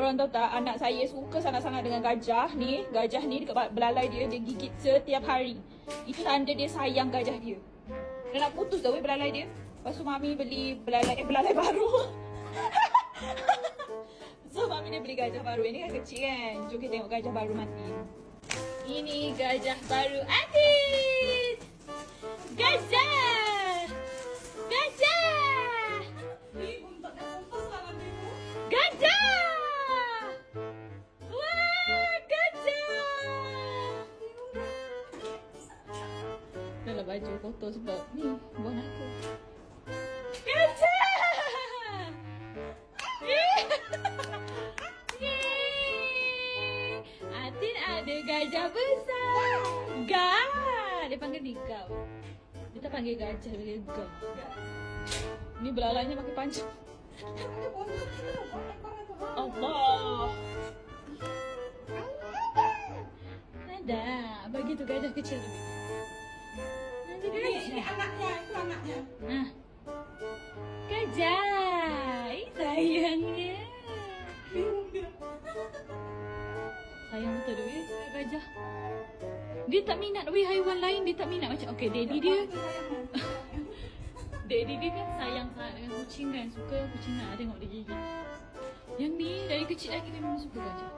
Korang tahu tak, anak saya suka sangat-sangat dengan gajah ni. Gajah ni dekat belalai dia, dia gigit setiap hari. Itu tanda dia sayang gajah dia. Dia nak putus dah belalai dia. Lepas tu mami beli belalai baru. So mami dia beli gajah baru. Ini kan kecil kan. Jom kita tengok gajah baru mati. Ini gajah baru Adit. Gajah. Gajah. Gajah. Wah, gajah. Dah lah baju kotor sebab ni buang aku. Gajah. Atin ada gajah besar. Dia panggil ni Gau. Dia tak panggil gajah, dia panggil Gau. Ni belalainya pakai panjang. Allah. Ada. Bagi tu gajah kecil tu. Ini anaknya, itu anaknya. Nah. Gajah. Sayangnya. Sayang betul tu gajah. Dia tak minat haiwan lain, dia tak minat macam okey daddy dia. Daddy dia kan sayang sangat dengan kucing kan, suka kucing nak tengok dia gigit. Yang ni dari kecil lagi memang suka gajah.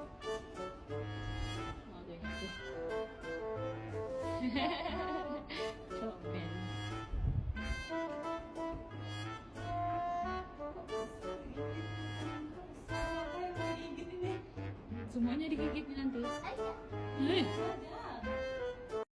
Tengok tu. Comel. Semuanya digigit dengan tu.